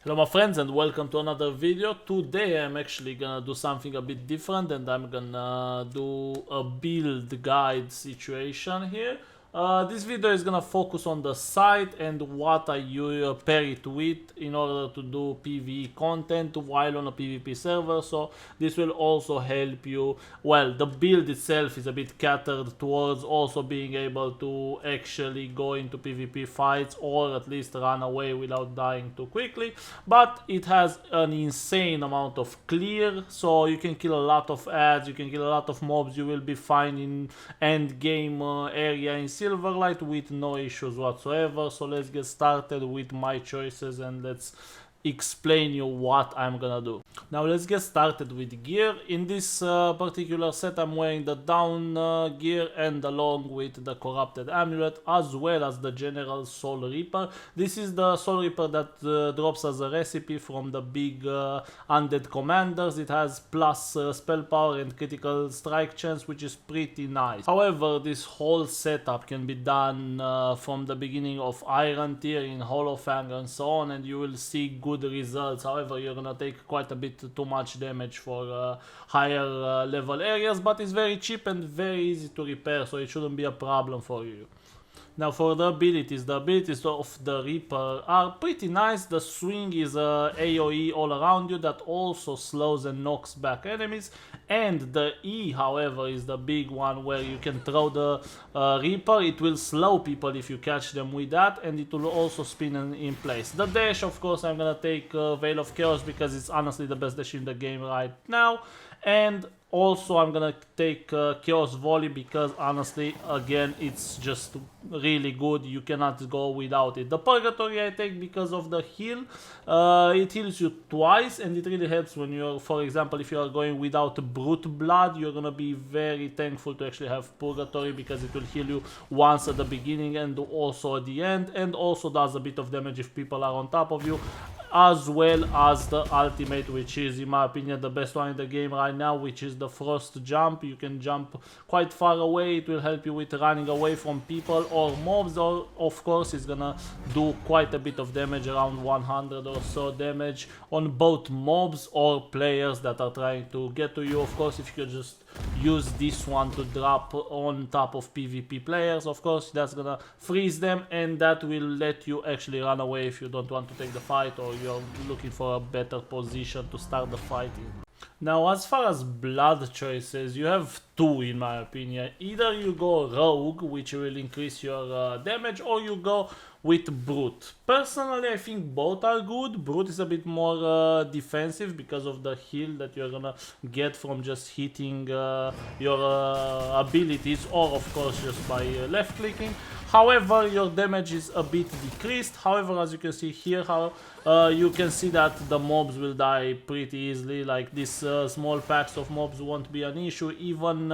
Hello my friends and welcome to another video. Today I'm actually gonna do something a bit different and I'm gonna do a build guide situation here. This video is gonna focus on the site and what I pair it with in order to do PvE content while on a PvP server, so this will also help you. Well, the build itself is a bit catered towards also being able to actually go into PvP fights or at least run away without dying too quickly, but it has an insane amount of clear, so you can kill a lot of ads, you can kill a lot of mobs, you will be fine in end game area in Silverlight with no issues whatsoever. So let's get started with my choices and let's explain you what I'm gonna do. Now let's get started with gear. In this particular set I'm wearing the down gear and along with the corrupted amulet as well as the general soul reaper. This is the soul reaper that drops as a recipe from the big undead commanders. It has plus spell power and critical strike chance, which is pretty nice. However, this whole setup can be done from the beginning of iron tier in Holofang and so on, and you will see good results. However, you're gonna take quite a bit too much damage for higher level areas, but it's very cheap and very easy to repair, so it shouldn't be a problem for you. Now for the abilities of the Reaper are pretty nice. The swing is a AoE all around you that also slows and knocks back enemies, and the E, however, is the big one where you can throw the Reaper. It will slow people if you catch them with that, and it will also spin in place. The dash, of course, I'm gonna take Veil of Chaos because it's honestly the best dash in the game right now, and also I'm gonna take Chaos Volley because honestly, again, it's just really good. You cannot go without it. The Purgatory I take because of the heal. It heals you twice and it really helps when you're, for example, if you are going without Brute Blood, you're gonna be very thankful to actually have Purgatory because it will heal you once at the beginning and also at the end, and also does a bit of damage if people are on top of you, as well as the ultimate, which is in my opinion the best one in the game right now, which is the Frost Jump. You can jump quite far away. It will help you with running away from people or mobs, or of course it's gonna do quite a bit of damage, around 100 or so damage on both mobs or players that are trying to get to you. Of course, if you could just use this one to drop on top of PvP players, of course that's gonna freeze them and that will let you actually run away if you don't want to take the fight or you're looking for a better position to start the fight in. Now as far as blood choices, you have two in my opinion. Either you go rogue, which will increase your damage, or you go with brute. Personally, I think both are good. Brute is a bit more defensive because of the heal that you're gonna get from just hitting your abilities, or of course just by left clicking. However, your damage is a bit decreased. However, as you can see here, you can see that the mobs will die pretty easily. Like these small packs of mobs won't be an issue. Even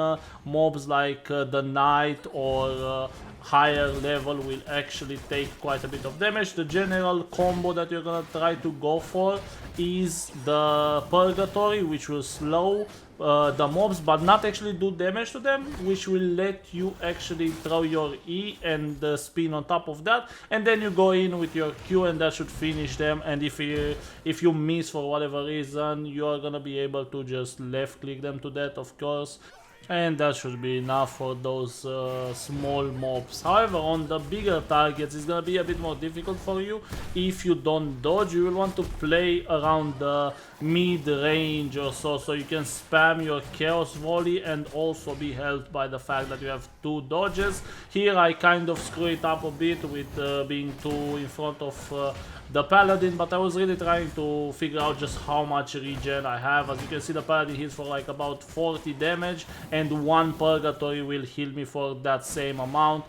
mobs like the knight or higher level will actually take quite a bit of damage. The general combo that you're gonna try to go for is the Purgatory, which will slow the mobs but not actually do damage to them, which will let you actually throw your E and spin on top of that, and then you go in with your Q and that should finish them. And if you miss for whatever reason, you are gonna be able to just left click them to death, of course, and that should be enough for those small mobs. However, on the bigger targets it's gonna be a bit more difficult for you. If you don't dodge, you will want to play around the mid range or so, so you can spam your Chaos Volley and also be helped by the fact that you have two dodges. Here I kind of screw it up a bit with being too in front of the Paladin, but I was really trying to figure out just how much regen I have. As you can see, the Paladin hits for like about 40 damage and one Purgatory will heal me for that same amount.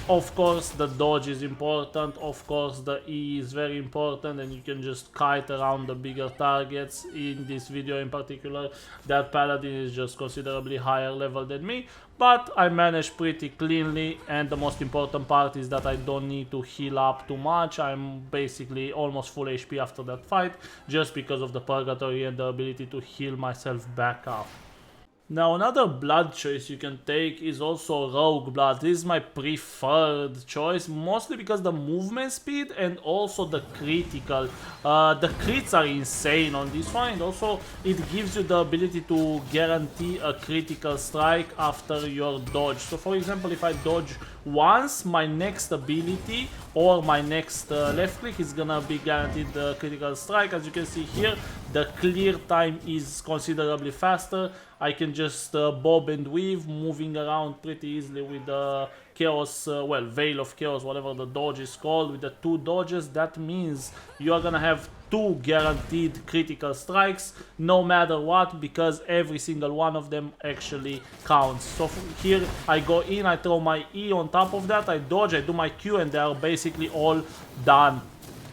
Of course the dodge is important, of course the E is very important, and you can just kite around the bigger targets. In this video in particular, that Paladin is just considerably higher level than me, but I managed pretty cleanly, and the most important part is that I don't need to heal up too much. I'm basically almost full HP after that fight, just because of the Purgatory and the ability to heal myself back up. Now another blood choice you can take is also Rogue Blood. This is my preferred choice, mostly because the movement speed and also the critical. The crits are insane on this one, and also it gives you the ability to guarantee a critical strike after your dodge. So for example, if I dodge once, my next ability or my next left click is gonna be guaranteed the critical strike. As you can see here, the clear time is considerably faster. I can just bob and weave, moving around pretty easily with the Chaos, well, Veil of Chaos, whatever the dodge is called, with the 2 dodges. That means you are gonna have 2 guaranteed critical strikes no matter what, because every single one of them actually counts. So here I go in, I throw my E on top of that, I dodge, I do my Q, and they are basically all done.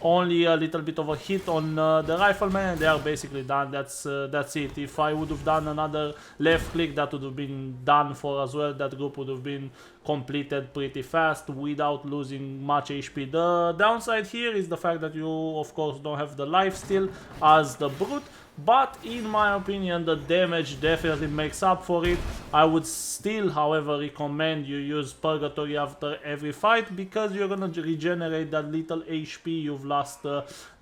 Only a little bit of a hit on the rifleman and they are basically done. That's it. If I would have done another left click, that would have been done for as well. That group would have been completed pretty fast without losing much HP. The downside here is the fact that you of course don't have the life steal as the brute, but in my opinion the damage definitely makes up for it. I would still, however, recommend you use Purgatory after every fight, because you're gonna regenerate that little HP you've lost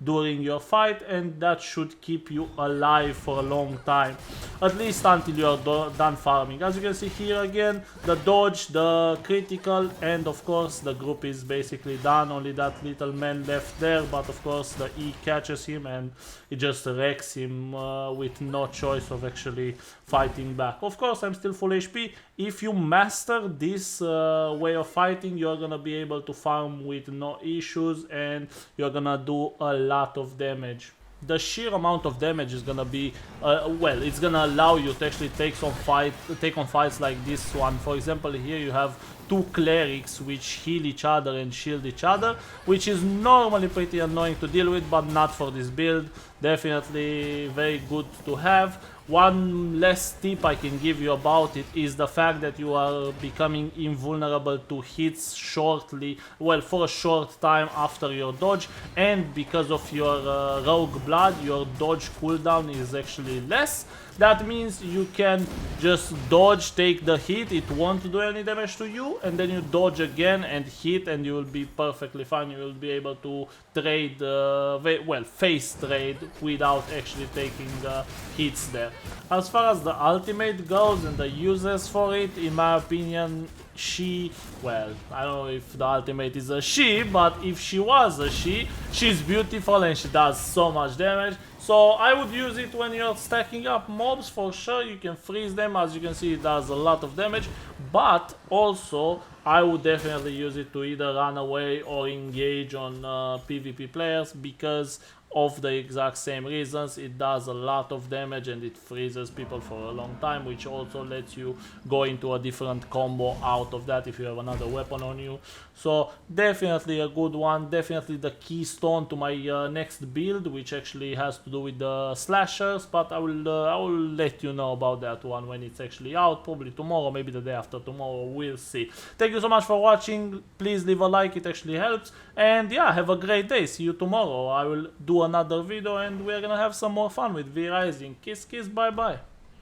during your fight, and that should keep you alive for a long time, at least until you're done farming. As you can see here again, the dodge, the critical, and of course the group is basically done. Only that little man left there, but of course the E catches him and it just wrecks him with no choice of actually fighting back. Of course, I'm still full HP. If you master this way of fighting, you're gonna be able to farm with no issues and you're gonna do a lot of damage. The sheer amount of damage is gonna be, well, it's gonna allow you to actually take on fights like this one. For example, here you have 2 clerics which heal each other and shield each other, which is normally pretty annoying to deal with, but not for this build. Definitely very good to have. One less tip I can give you about it is the fact that you are becoming invulnerable to hits shortly, well, for a short time after your dodge, and because of your rogue blood, your dodge cooldown is actually less. That means you can just dodge, take the hit, it won't do any damage to you, and then you dodge again and hit and you will be perfectly fine. You will be able to trade, well, face trade without actually taking hits there. As far as the ultimate goes and the uses for it, in my opinion, well, I don't know if the ultimate is a she, but if she was a she's beautiful and she does so much damage. So I would use it when you're stacking up mobs for sure. You can freeze them. As you can see, it does a lot of damage, but also I would definitely use it to either run away or engage on PvP players, because of the exact same reasons. It does a lot of damage and it freezes people for a long time, which also lets you go into a different combo out of that if you have another weapon on you. So definitely a good one, definitely the keystone to my next build, which actually has to do with the slashers, but I will let you know about that one when it's actually out, probably tomorrow, maybe the day after tomorrow, we'll see. Thank you so much for watching. Please leave a like, it actually helps, and yeah, have a great day. See you tomorrow. I will do another video and we're gonna have some more fun with V Rising. Kiss kiss, bye bye.